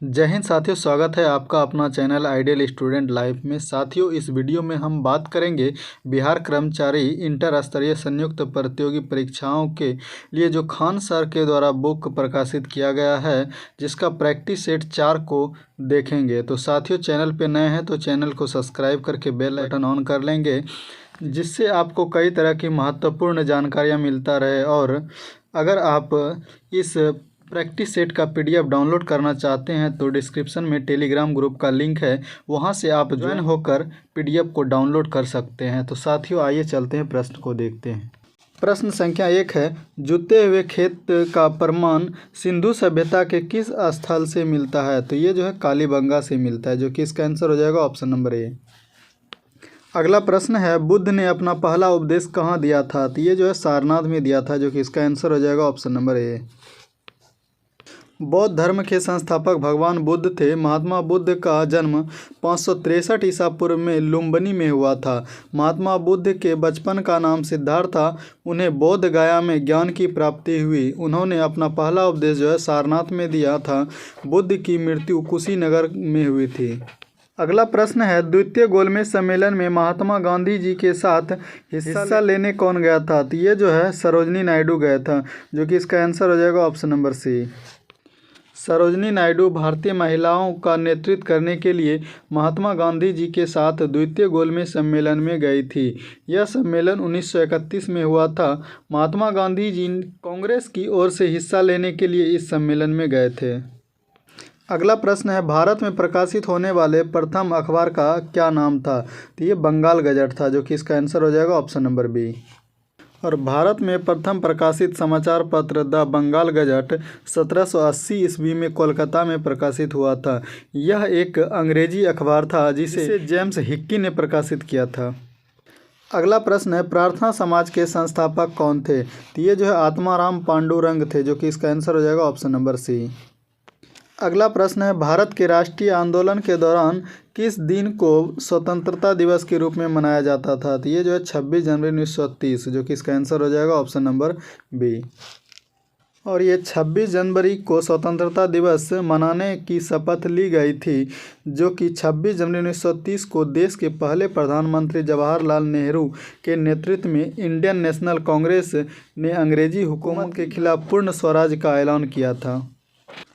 जय हिंद साथियों, स्वागत है आपका अपना चैनल आइडियल स्टूडेंट लाइफ में। साथियों, इस वीडियो में हम बात करेंगे बिहार कर्मचारी इंटर स्तरीय संयुक्त प्रतियोगी परीक्षाओं के लिए जो खान सर के द्वारा बुक प्रकाशित किया गया है, जिसका प्रैक्टिस सेट 4 को देखेंगे। तो साथियों, चैनल पे नए हैं तो चैनल को सब्सक्राइब करके बेल बटन ऑन कर लेंगे, जिससे आपको कई तरह की महत्वपूर्ण जानकारियाँ मिलता रहे। और अगर आप इस प्रैक्टिस सेट का पीडीएफ डाउनलोड करना चाहते हैं तो डिस्क्रिप्शन में टेलीग्राम ग्रुप का लिंक है, वहां से आप ज्वाइन होकर पीडीएफ को डाउनलोड कर सकते हैं। तो साथियों, आइए चलते हैं, प्रश्न को देखते हैं। प्रश्न संख्या 1 है, जुते हुए खेत का प्रमाण सिंधु सभ्यता के किस स्थल से मिलता है? तो ये जो है कालीबंगा से मिलता है, जो कि इसका आंसर हो जाएगा ऑप्शन नंबर ए। अगला प्रश्न है, बुद्ध ने अपना पहला उपदेश कहाँ दिया था? तो ये जो है सारनाथ में दिया था, जो कि इसका आंसर हो जाएगा ऑप्शन नंबर ए। बौद्ध धर्म के संस्थापक भगवान बुद्ध थे। महात्मा बुद्ध का जन्म 563 ईसा पूर्व में लुम्बिनी में हुआ था। महात्मा बुद्ध के बचपन का नाम सिद्धार्थ था। उन्हें बोध गया में ज्ञान की प्राप्ति हुई। उन्होंने अपना पहला उपदेश जो है सारनाथ में दिया था। बुद्ध की मृत्यु कुशीनगर में हुई थी। अगला प्रश्न है, द्वितीय गोलमेज सम्मेलन में महात्मा गांधी जी के साथ हिस्सा लेने कौन गया था? तो ये जो है सरोजनी नायडू गया था, जो कि इसका आंसर हो जाएगा option number C. Sarojini Naidu भारतीय महिलाओं का नेतृत्व करने के लिए महात्मा गांधी जी के साथ द्वितीय गोलमेज सम्मेलन में गई थी। यह सम्मेलन 1931 में हुआ था। महात्मा गांधी जी कांग्रेस की ओर से हिस्सा लेने के लिए इस सम्मेलन में गए थे। अगला प्रश्न है, भारत में प्रकाशित होने वाले प्रथम अखबार का क्या नाम था? तो ये बंगाल गजट था, जो कि इसका आंसर हो जाएगा ऑप्शन नंबर बी। और भारत में प्रथम प्रकाशित समाचार पत्र द बंगाल गजट 1780 ईस्वी में कोलकाता में प्रकाशित हुआ था। यह एक अंग्रेजी अखबार था जिसे जेम्स हिक्की ने प्रकाशित किया था। अगला प्रश्न है, प्रार्थना समाज के संस्थापक कौन थे? तो ये जो है आत्माराम पांडुरंग थे, जो कि इसका आंसर हो जाएगा ऑप्शन नंबर सी। अगला प्रश्न है, भारत के राष्ट्रीय आंदोलन के दौरान किस दिन को स्वतंत्रता दिवस के रूप में मनाया जाता था? तो ये जो है 26 जनवरी 1930, जो कि इसका आंसर हो जाएगा ऑप्शन नंबर बी। और ये 26 जनवरी को स्वतंत्रता दिवस मनाने की शपथ ली गई थी, जो कि 26 जनवरी 1930 को देश के पहले प्रधानमंत्री जवाहरलाल नेहरू के नेतृत्व में इंडियन नेशनल कांग्रेस ने अंग्रेजी हुकूमत के खिलाफ पूर्ण स्वराज का ऐलान किया था।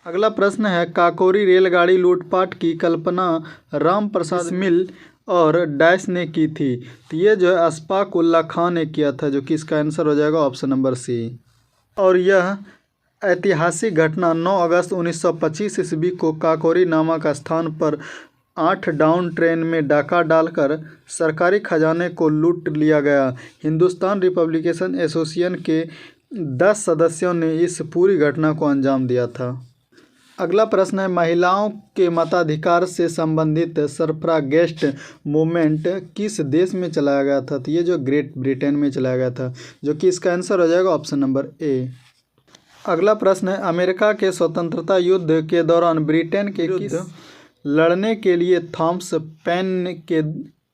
अगला प्रश्न है, काकोरी रेलगाड़ी लूटपाट की कल्पना राम प्रसाद मिल और डैश ने की थी? तो ये जो है अशफाक उल्ला खान ने किया था, जो कि इसका आंसर हो जाएगा ऑप्शन नंबर सी। और यह ऐतिहासिक घटना 9 अगस्त 1925 ईस्वी को काकोरी नामक स्थान पर 8 डाउन ट्रेन में डाका डालकर सरकारी खजाने को लूट लिया गया। हिंदुस्तान रिपब्लिकेशन एसोसिएशन के 10 सदस्यों ने इस पूरी घटना को अंजाम दिया था। अगला प्रश्न है, महिलाओं के मताधिकार से संबंधित सफरागिस्ट मूवमेंट किस देश में चलाया गया था? तो ये जो ग्रेट ब्रिटेन में चलाया गया था, जो कि इसका आंसर हो जाएगा ऑप्शन नंबर ए। अगला प्रश्न है, अमेरिका के स्वतंत्रता युद्ध के दौरान ब्रिटेन के विरुद्ध लड़ने के लिए थॉमस पेन के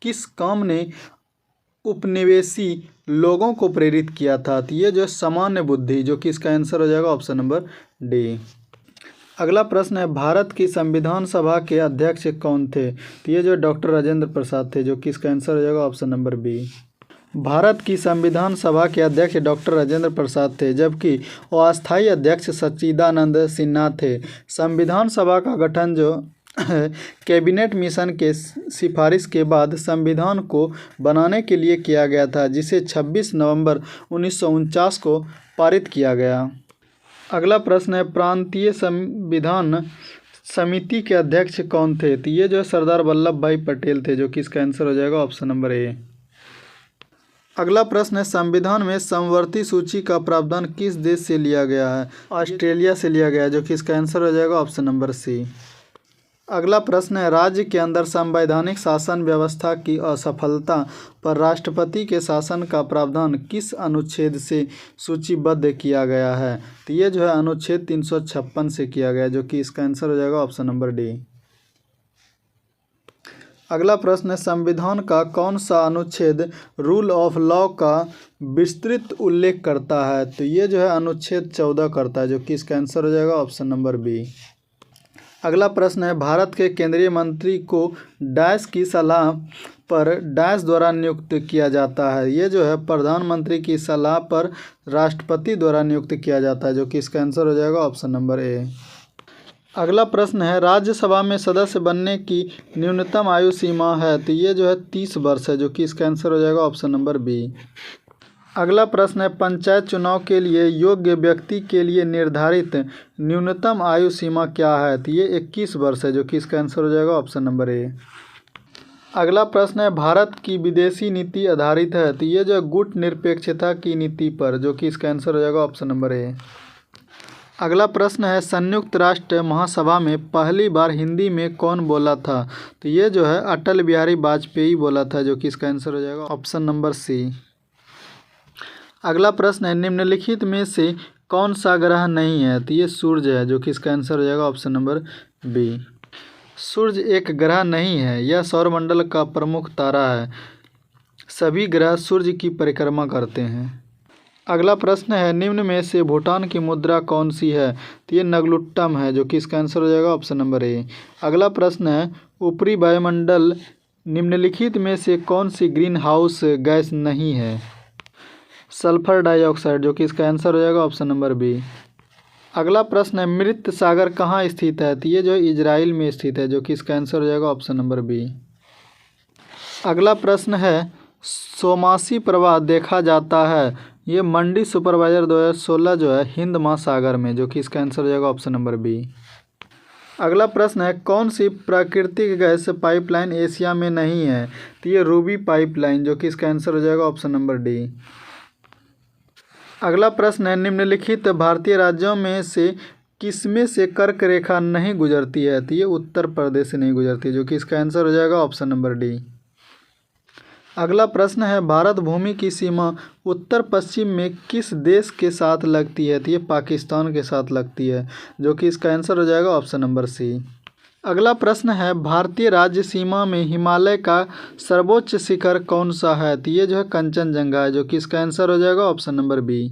किस काम ने उपनिवेशी लोगों को प्रेरित किया था? तो ये जो सामान्य बुद्धि, जो कि इसका आंसर हो जाएगा ऑप्शन नंबर डी। अगला प्रश्न है, भारत की संविधान सभा के अध्यक्ष कौन थे? तो ये जो डॉक्टर राजेंद्र प्रसाद थे, जो कि इसका आंसर हो जाएगा ऑप्शन नंबर बी। भारत की संविधान सभा के अध्यक्ष डॉक्टर राजेंद्र प्रसाद थे, जबकि अस्थायी अध्यक्ष सच्चिदानंद सिन्हा थे। संविधान सभा का गठन जो कैबिनेट मिशन के सिफारिश के बाद संविधान को बनाने के लिए किया गया था, जिसे 26 नवंबर 1949 को पारित किया गया। अगला प्रश्न है, प्रांतीय संविधान समिति के अध्यक्ष कौन थे? तो ये जो है सरदार वल्लभ भाई पटेल थे, जो कि इसका आंसर हो जाएगा ऑप्शन नंबर ए। अगला प्रश्न है, संविधान में समवर्ती सूची का प्रावधान किस देश से लिया गया है? ऑस्ट्रेलिया से लिया गया है, जो कि इसका आंसर हो जाएगा ऑप्शन नंबर सी। अगला प्रश्न है, राज्य के अंदर संवैधानिक शासन व्यवस्था की असफलता पर राष्ट्रपति के शासन का प्रावधान किस अनुच्छेद से सूचीबद्ध किया गया है? तो ये जो है अनुच्छेद 356 से किया गया है, जो कि इसका आंसर हो जाएगा ऑप्शन नंबर डी। अगला प्रश्न है, संविधान का कौन सा अनुच्छेद रूल ऑफ लॉ का विस्तृत उल्लेख करता है? तो ये जो है अनुच्छेद 14 करता है, जो कि इसका आंसर हो जाएगा ऑप्शन नंबर बी। अगला प्रश्न है, भारत के केंद्रीय मंत्री को डैश की सलाह पर डैश द्वारा नियुक्त किया जाता है। ये जो है प्रधानमंत्री की सलाह पर राष्ट्रपति द्वारा नियुक्त किया जाता है, जो कि इसका आंसर हो जाएगा ऑप्शन नंबर ए। अगला प्रश्न है, राज्यसभा में सदस्य बनने की न्यूनतम आयु सीमा है, तो ये जो है 30 वर्ष है, जो कि इसका आंसर हो जाएगा ऑप्शन नंबर बी। अगला प्रश्न है, पंचायत चुनाव के लिए योग्य व्यक्ति के लिए निर्धारित न्यूनतम आयु सीमा क्या है, तो ये 21 वर्ष है, जो कि इसका आंसर हो जाएगा ऑप्शन नंबर ए। अगला प्रश्न है, भारत की विदेशी नीति आधारित है, तो ये जो है गुट निरपेक्षता की नीति पर, जो कि इसका आंसर हो जाएगा ऑप्शन नंबर ए। अगला प्रश्न है, संयुक्त राष्ट्र महासभा में पहली बार हिंदी में कौन बोला था, तो ये जो है अटल बिहारी वाजपेयी बोला था, जो कि इसका आंसर हो जाएगा ऑप्शन नंबर सी। अगला प्रश्न है, निम्नलिखित में से कौन सा ग्रह नहीं है, तो ये सूर्य है, जो कि इसका आंसर हो जाएगा ऑप्शन नंबर बी। सूर्य एक ग्रह नहीं है, यह सौरमंडल का प्रमुख तारा है। सभी ग्रह सूर्य की परिक्रमा करते हैं। अगला प्रश्न है, निम्न में से भूटान की मुद्रा कौन सी है, तो ये नगलुट्टम है, जो कि इसका आंसर हो जाएगा ऑप्शन नंबर ए। अगला प्रश्न है, ऊपरी वायुमंडल निम्नलिखित में से कौन सी ग्रीन हाउस गैस नहीं है, सल्फर डाइऑक्साइड, जो कि इसका आंसर हो जाएगा ऑप्शन नंबर बी। अगला प्रश्न है, मृत सागर कहाँ स्थित है, तो ये जो इजराइल में स्थित है, जो कि इसका आंसर हो जाएगा ऑप्शन नंबर बी। अगला प्रश्न है, सोमासी प्रवाह देखा जाता है, ये मंडी सुपरवाइजर 2016 जो है हिंद महासागर में, जो कि इसका आंसर हो जाएगा ऑप्शन नंबर बी। अगला प्रश्न है, कौन सी प्राकृतिक गैस पाइपलाइन एशिया में नहीं है, तो ये रूबी पाइपलाइन, जो कि इसका आंसर हो जाएगा ऑप्शन नंबर डी। अगला प्रश्न है, निम्नलिखित भारतीय राज्यों में से किसमें से कर्क रेखा नहीं गुजरती है, तो ये उत्तर प्रदेश से नहीं गुजरती, जो कि इसका आंसर हो जाएगा ऑप्शन नंबर डी। अगला प्रश्न है, भारत भूमि की सीमा उत्तर पश्चिम में किस देश के साथ लगती है, तो ये पाकिस्तान के साथ लगती है, जो कि इसका आंसर हो जाएगा ऑप्शन नंबर सी। अगला प्रश्न है, भारतीय राज्य सीमा में हिमालय का सर्वोच्च शिखर कौन सा है, तो ये जो है कंचनजंगा है, जो कि इसका आंसर हो जाएगा ऑप्शन नंबर बी।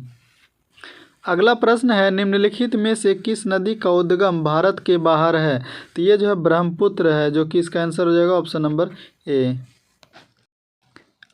अगला प्रश्न है, निम्नलिखित में से किस नदी का उद्गम भारत के बाहर है, तो ये जो है ब्रह्मपुत्र है, जो कि इसका आंसर हो जाएगा ऑप्शन नंबर ए।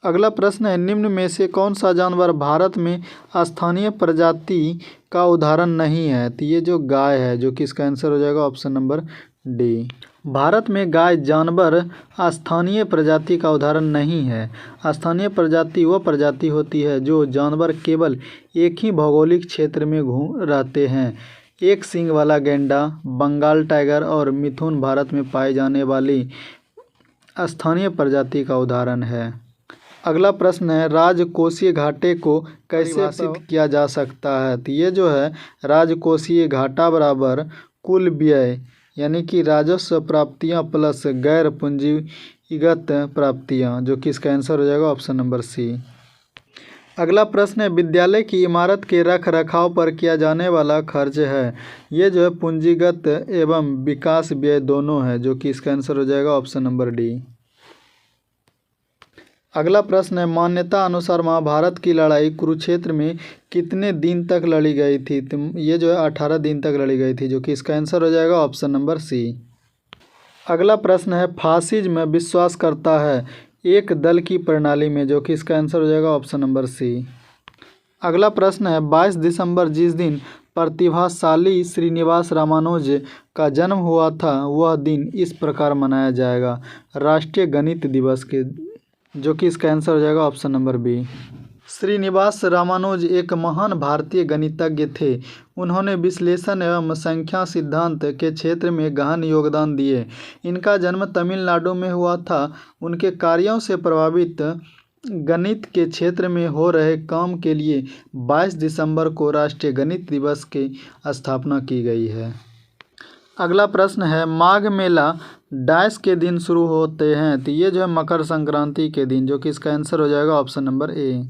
अगला प्रश्न है, निम्न में से कौन सा जानवर भारत में स्थानीय प्रजाति का उदाहरण नहीं है, तो ये जो गाय है, जो कि इसका आंसर हो जाएगा ऑप्शन नंबर डी। भारत में गाय जानवर स्थानीय प्रजाति का उदाहरण नहीं है। स्थानीय प्रजाति वह प्रजाति होती है जो जानवर केवल एक ही भौगोलिक क्षेत्र में घूम रहते हैं। एक सींग वाला गैंडा, बंगाल टाइगर और मिथुन भारत में पाई जाने वाली स्थानीय प्रजाति का उदाहरण है। अगला प्रश्न है, राजकोषीय घाटे को कैसे परिभाषित किया जा सकता है, तो ये जो है राजकोषीय घाटा बराबर कुल व्यय यानी कि राजस्व प्राप्तियां प्लस गैर पूंजीगत प्राप्तियां, जो कि इसका आंसर हो जाएगा ऑप्शन नंबर सी। अगला प्रश्न है, विद्यालय की इमारत के रख रखाव पर किया जाने वाला खर्च है, ये जो है पूंजीगत एवं विकास व्यय दोनों है, जो कि इसका आंसर हो जाएगा ऑप्शन नंबर डी। अगला प्रश्न है, मान्यता अनुसार महाभारत की लड़ाई कुरुक्षेत्र में कितने दिन तक लड़ी गई थी, तो ये जो है 18 दिन तक लड़ी गई थी, जो कि इसका आंसर हो जाएगा ऑप्शन नंबर सी। अगला प्रश्न है, फासिज्म विश्वास करता है एक दल की प्रणाली में, जो कि इसका आंसर हो जाएगा ऑप्शन नंबर सी। अगला प्रश्न है, 22 दिसंबर जिस दिन प्रतिभाशाली श्रीनिवास रामानुज का जन्म हुआ था वह दिन इस प्रकार मनाया जाएगा, राष्ट्रीय गणित दिवस के, जो कि इसका आंसर हो जाएगा option number B. Srinivas Ramanuj एक महान भारतीय गणितज्ञ थे। उन्होंने विश्लेषण एवं संख्या सिद्धांत के क्षेत्र में गहन योगदान दिए। इनका जन्म तमिलनाडु में हुआ था। उनके कार्यों से प्रभावित गणित के क्षेत्र में हो रहे काम के लिए 22 दिसंबर को राष्ट्रीय गणित दिवस की स्थापना की गई है। अगला प्रश्न है, माघ मेला डैश के दिन शुरू होते हैं, तो ये जो है मकर संक्रांति के दिन, जो कि इसका आंसर हो जाएगा ऑप्शन नंबर ए।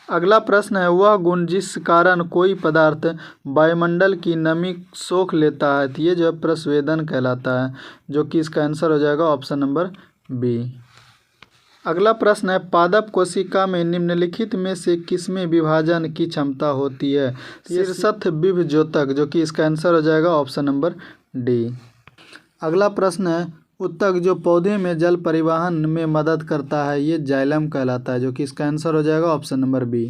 अगला प्रश्न है, वह गुण जिस कारण कोई पदार्थ वायुमंडल की नमी सोख लेता है, तो ये जो है प्रस्वेदन कहलाता है, जो कि इसका आंसर हो जाएगा ऑप्शन नंबर बी। अगला प्रश्न है, पादप कोशिका में निम्नलिखित में से किसमें विभाजन की क्षमता होती है, शीर्षस्थ विभजोतक, जो कि इसका आंसर हो जाएगा ऑप्शन नंबर डी। अगला प्रश्न है, उत्तक जो पौधे में जल परिवहन में मदद करता है ये जाइलम कहलाता है, जो कि इसका आंसर हो जाएगा ऑप्शन नंबर बी।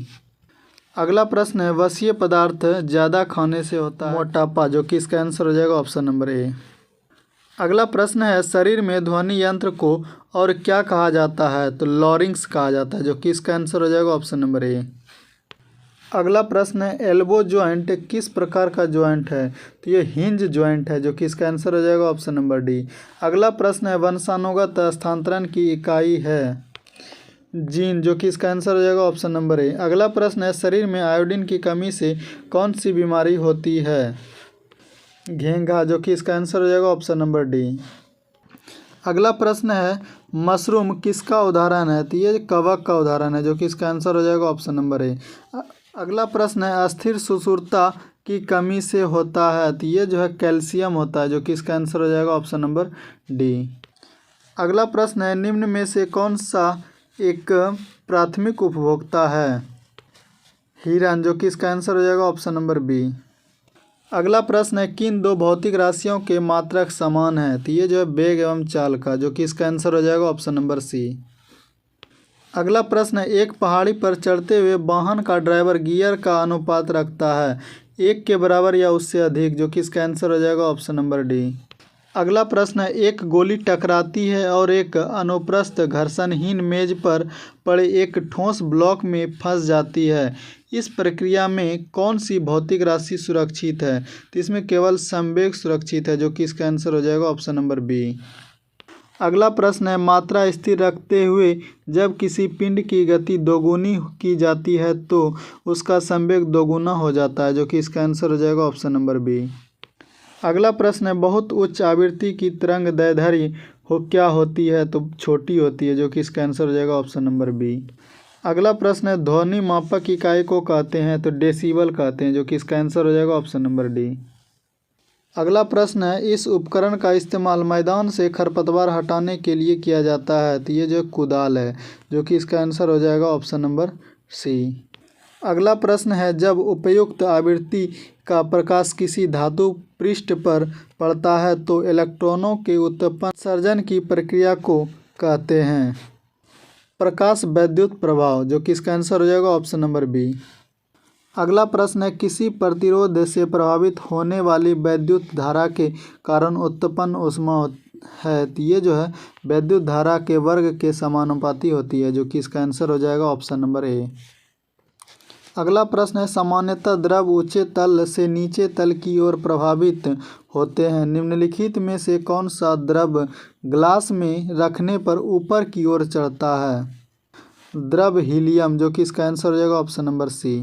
अगला प्रश्न है, वसीय पदार्थ ज़्यादा खाने से होता है मोटापा, जो कि इसका आंसर हो जाएगा ऑप्शन नंबर ए। अगला प्रश्न है, शरीर में ध्वनि यंत्र को और क्या कहा जाता है, तो लॉरिंक्स कहा जाता है, जो कि इसका आंसर हो जाएगा ऑप्शन नंबर ए। अगला प्रश्न है, एल्बो ज्वाइंट किस प्रकार का ज्वाइंट है, तो ये हिंज ज्वाइंट है, जो कि इसका आंसर हो जाएगा ऑप्शन नंबर डी। अगला प्रश्न है, वंशानुगत स्थानांतरण की इकाई है जीन, जो कि इसका आंसर हो जाएगा ऑप्शन नंबर ए। अगला प्रश्न है, शरीर में आयोडीन की कमी से कौन सी बीमारी होती है, घेंघा, जो कि इसका आंसर हो जाएगा ऑप्शन नंबर डी। अगला प्रश्न है, मशरूम किसका उदाहरण है, तो ये कवक का उदाहरण है, जो कि इसका आंसर हो जाएगा ऑप्शन नंबर ए। अगला प्रश्न है, अस्थिर सुषुम्ना की कमी से होता है, तो ये जो है कैल्शियम होता है, जो कि इसका आंसर हो जाएगा ऑप्शन नंबर डी। अगला प्रश्न है, निम्न में से कौन सा एक प्राथमिक उपभोक्ता है, हिरन, जो कि इसका आंसर हो जाएगा ऑप्शन नंबर बी। अगला प्रश्न है, किन दो भौतिक राशियों के मात्रक समान है, तो ये जो है वेग एवं चाल का, जो कि इसका आंसर हो जाएगा ऑप्शन नंबर सी। अगला प्रश्न है, एक पहाड़ी पर चढ़ते हुए वाहन का ड्राइवर गियर का अनुपात रखता है 1 के बराबर या उससे अधिक, जो कि इसका आंसर हो जाएगा ऑप्शन नंबर डी। अगला प्रश्न है, एक गोली टकराती है और एक अनुप्रस्थ घर्षणहीन मेज पर पड़े एक ठोस ब्लॉक में फंस जाती है, इस प्रक्रिया में कौन सी भौतिक राशि सुरक्षित है, तो इसमें केवल संवेग सुरक्षित है, जो कि इसका आंसर हो जाएगा ऑप्शन नंबर बी। अगला प्रश्न है, मात्रा स्थिर रखते हुए जब किसी पिंड की गति दोगुनी की जाती है तो उसका संवेग दोगुना हो जाता है, जो कि इसका आंसर हो जाएगा ऑप्शन नंबर बी। अगला प्रश्न है, बहुत उच्च आवृत्ति की तरंग दैर्ध्य क्या होती है, तो छोटी होती है, जो कि इसका आंसर हो जाएगा ऑप्शन नंबर बी। अगला प्रश्न है, ध्वनि मापक इकाई को कहते हैं, तो डेसिबल कहते हैं, जो कि इसका आंसर हो जाएगा ऑप्शन नंबर डी। अगला प्रश्न है, इस उपकरण का इस्तेमाल मैदान से खरपतवार हटाने के लिए किया जाता है, तो ये जो कुदाल है, जो कि इसका आंसर हो जाएगा ऑप्शन नंबर सी। अगला प्रश्न है, जब उपयुक्त आवृत्ति का प्रकाश किसी धातु पृष्ठ पर पड़ता है तो इलेक्ट्रॉनों के उत्सर्जन की प्रक्रिया को कहते हैं प्रकाश वैद्युत प्रभाव, जो कि इसका आंसर हो जाएगा ऑप्शन नंबर बी। अगला प्रश्न है, किसी प्रतिरोध से प्रभावित होने वाली वैद्युत धारा के कारण उत्पन्न ऊष्मा है, तो ये जो है वैद्युत धारा के वर्ग के समानुपाती होती है, जो कि इसका आंसर हो जाएगा ऑप्शन नंबर ए। अगला प्रश्न है, सामान्यतः द्रव ऊंचे तल से नीचे तल की ओर प्रभावित होते हैं, निम्नलिखित में से कौन सा द्रव ग्लास में रखने पर ऊपर की ओर चढ़ता है, द्रव हीलियम, जो कि इसका आंसर हो जाएगा ऑप्शन नंबर सी।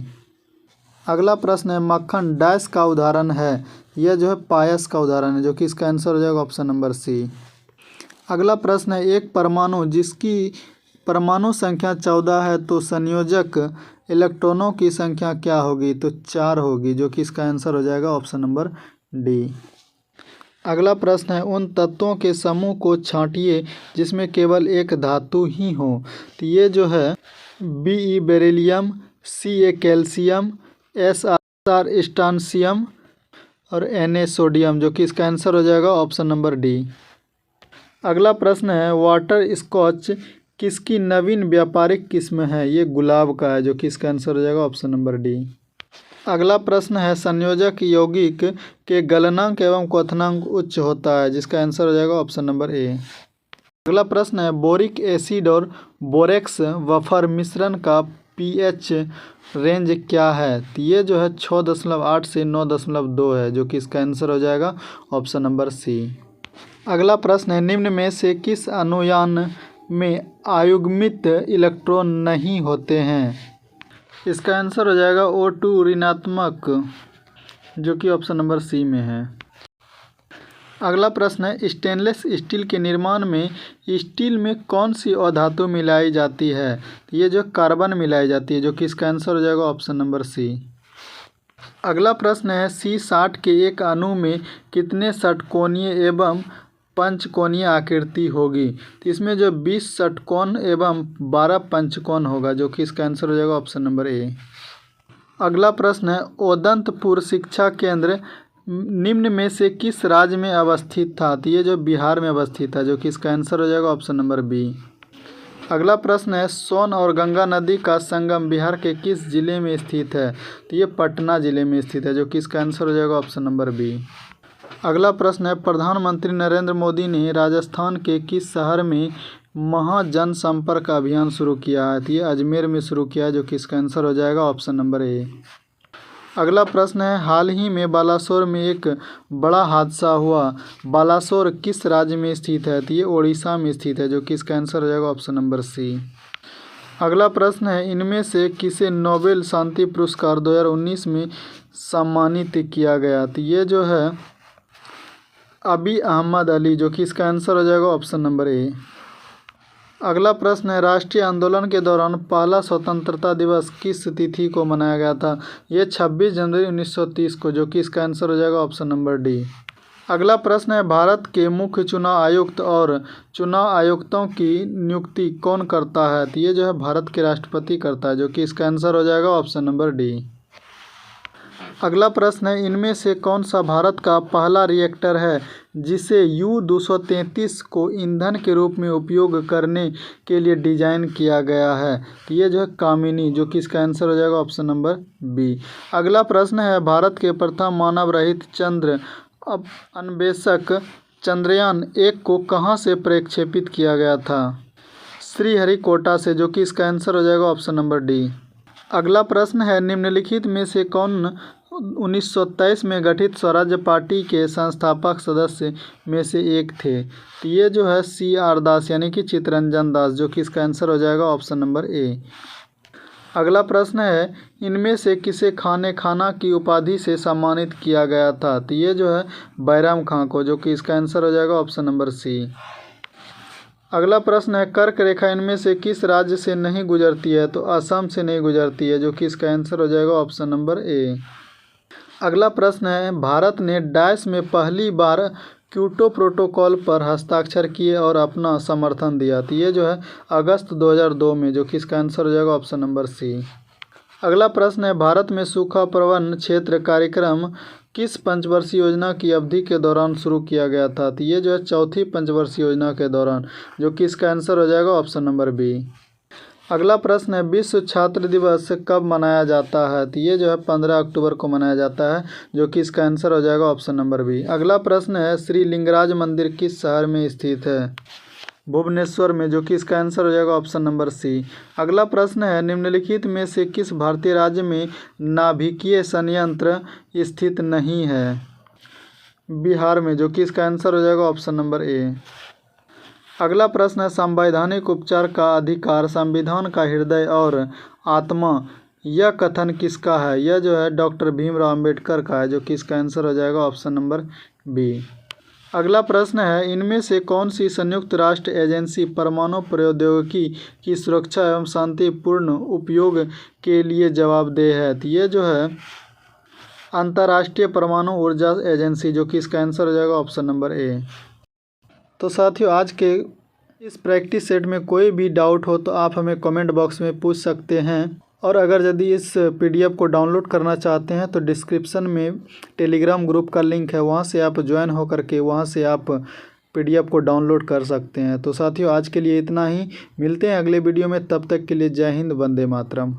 अगला प्रश्न है, मक्खन डैश का उदाहरण है, यह जो है पायस का उदाहरण है, जो कि इसका आंसर हो जाएगा ऑप्शन नंबर सी। अगला प्रश्न है, एक परमाणु जिसकी परमाणु संख्या 14 है तो संयोजक इलेक्ट्रॉनों की संख्या क्या होगी, तो 4 होगी, जो कि इसका आंसर हो जाएगा ऑप्शन नंबर डी। अगला प्रश्न है, उन तत्वों के समूह को छांटिए जिसमें केवल एक धातु ही हो, तो ये जो है Be beryllium, Ca calcium, Sr strontium और Na सोडियम, जो कि इसका आंसर हो जाएगा ऑप्शन नंबर डी। अगला प्रश्न है, वाटर स्कॉच किसकी नवीन व्यापारिक किस्म है, ये गुलाब का है, जो कि इसका आंसर हो जाएगा ऑप्शन नंबर डी। अगला प्रश्न है, संयोजक यौगिक के गलनांक एवं क्वथनांक उच्च होता है, जिसका आंसर हो जाएगा ऑप्शन नंबर ए। अगला प्रश्न है, बोरिक एसिड और बोरेक्स वफर मिश्रण का pH रेंज क्या है, तो ये जो है 6.8 से 9.2 है, जो कि इसका आंसर हो जाएगा ऑप्शन नंबर सी। अगला प्रश्न है, निम्न में से किस अणुयान में आयुग्मित इलेक्ट्रॉन नहीं होते हैं, इसका आंसर हो जाएगा O2 ऋणात्मक, जो कि ऑप्शन नंबर सी में है। अगला प्रश्न है, स्टेनलेस स्टील के निर्माण में स्टील में कौन सी अधातु मिलाई जाती है, तो ये जो कार्बन मिलाई जाती है, जो कि इसका आंसर हो जाएगा ऑप्शन नंबर सी। अगला प्रश्न है, C60 के एक अणु में कितने षटकोणीय एवं पंचकोणीय आकृति होगी, तो इसमें जो 20 षटकोण एवं 12 पंचकोण होगा, जो कि इसका आंसर हो जाएगा ऑप्शन नंबर ए। अगला प्रश्न है, ओदंतपुर शिक्षा केंद्र निम्न में से किस राज्य में अवस्थित था? तो ये जो बिहार में अवस्थित है, जो कि इसका आंसर हो जाएगा ऑप्शन नंबर बी। अगला प्रश्न है, सोन और गंगा नदी का संगम बिहार के किस जिले में स्थित है? तो ये पटना जिले में स्थित है, जो कि इसका आंसर हो जाएगा ऑप्शन नंबर बी। अगला प्रश्न है, प्रधानमंत्री नरेंद्र मोदी ने राजस्थान के किस शहर में महाजनसंपर्क अभियान शुरू किया है? तो ये अजमेर में शुरू किया है, जो कि इसका आंसर हो जाएगा ऑप्शन नंबर ए। अगला प्रश्न है, हाल ही में बालासोर में एक बड़ा हादसा हुआ, बालासोर किस राज्य में स्थित है? तो ये ओडिशा में स्थित है, जो कि इसका आंसर हो जाएगा ऑप्शन नंबर सी। अगला प्रश्न है, इनमें से किसे नोबेल शांति पुरस्कार 2019 में सम्मानित किया गया? तो ये जो है अबी अहमद अली, जो कि इसका आंसर हो जाएगा ऑप्शन नंबर ए। अगला प्रश्न है, राष्ट्रीय आंदोलन के दौरान पहला स्वतंत्रता दिवस किस तिथि को मनाया गया था? ये 26 जनवरी 1930 को, जो कि इसका आंसर हो जाएगा ऑप्शन नंबर डी। अगला प्रश्न है, भारत के मुख्य चुनाव आयुक्त और चुनाव आयुक्तों की नियुक्ति कौन करता है? तो ये जो है भारत के राष्ट्रपति करता है, जो कि इसका आंसर हो जाएगा ऑप्शन नंबर डी। अगला प्रश्न है, इनमें से कौन सा भारत का पहला रिएक्टर है जिसे U-233 को ईंधन के रूप में उपयोग करने के लिए डिजाइन किया गया है? तो ये जो है कामिनी, जो कि इसका आंसर हो जाएगा ऑप्शन नंबर बी। अगला प्रश्न है, भारत के प्रथम मानव रहित चंद्र अन्वेषक चंद्रयान 1 को कहाँ से प्रक्षेपित किया गया था? श्रीहरिकोटा से, जो कि इसका आंसर हो जाएगा ऑप्शन नंबर डी। अगला प्रश्न है, निम्नलिखित में से कौन 1923 में गठित स्वराज्य पार्टी के संस्थापक सदस्य में से एक थे? तो ये जो है CR दास, यानी कि चित्तरंजन दास, जो कि इसका आंसर हो जाएगा ऑप्शन नंबर ए। अगला प्रश्न है, इनमें से किसे खाना की उपाधि से सम्मानित किया गया था? तो ये जो है बैराम खां को, जो कि इसका आंसर हो जाएगा ऑप्शन नंबर सी। अगला प्रश्न है, कर्क रेखा इनमें से किस राज्य से नहीं गुजरती है? तो असम से नहीं गुजरती है, जो कि इसका आंसर हो जाएगा ऑप्शन नंबर ए। अगला प्रश्न है, भारत ने डैश में पहली बार क्योटो प्रोटोकॉल पर हस्ताक्षर किए और अपना समर्थन दिया? तो ये जो है अगस्त 2002 में, जो कि इसका आंसर हो जाएगा ऑप्शन नंबर सी। अगला प्रश्न है, भारत में सूखा प्रबंधन क्षेत्र कार्यक्रम किस पंचवर्षीय योजना की अवधि के दौरान शुरू किया गया था? तो ये जो है चौथी पंचवर्षीय योजना के दौरान, जो कि इसका आंसर हो जाएगा ऑप्शन नंबर बी। अगला प्रश्न है, विश्व छात्र दिवस कब मनाया जाता है? तो ये जो है 15 अक्टूबर को मनाया जाता है, जो कि इसका आंसर हो जाएगा ऑप्शन नंबर बी। अगला प्रश्न है, श्री लिंगराज मंदिर किस शहर में स्थित है? भुवनेश्वर में, जो कि इसका आंसर हो जाएगा ऑप्शन नंबर सी। अगला प्रश्न है, निम्नलिखित में से किस भारतीय राज्य में नाभिकीय संयंत्र स्थित नहीं है? बिहार में, जो कि इसका आंसर हो जाएगा ऑप्शन नंबर ए। अगला प्रश्न है, संवैधानिक उपचार का अधिकार संविधान का हृदय और आत्मा, यह कथन किसका है? यह जो है डॉक्टर भीमराव अंबेडकर का है, जो कि इसका आंसर हो जाएगा ऑप्शन नंबर बी। अगला प्रश्न है, इनमें से कौन सी संयुक्त राष्ट्र एजेंसी परमाणु प्रौद्योगिकी की सुरक्षा एवं शांतिपूर्ण उपयोग के लिए जवाबदेह है? तो ये जो है अंतर्राष्ट्रीय परमाणु ऊर्जा एजेंसी, जो कि इसका आंसर हो जाएगा ऑप्शन नंबर ए। तो साथियों, आज के इस प्रैक्टिस सेट में कोई भी डाउट हो तो आप हमें कमेंट बॉक्स में पूछ सकते हैं, और अगर यदि इस PDF को डाउनलोड करना चाहते हैं तो डिस्क्रिप्शन में टेलीग्राम ग्रुप का लिंक है, वहां से आप ज्वाइन होकर के वहां से आप PDF को डाउनलोड कर सकते हैं। तो साथियों, आज के लिए इतना ही, मिलते हैं अगले वीडियो में, तब तक के लिए जय हिंद, वंदे मातरम।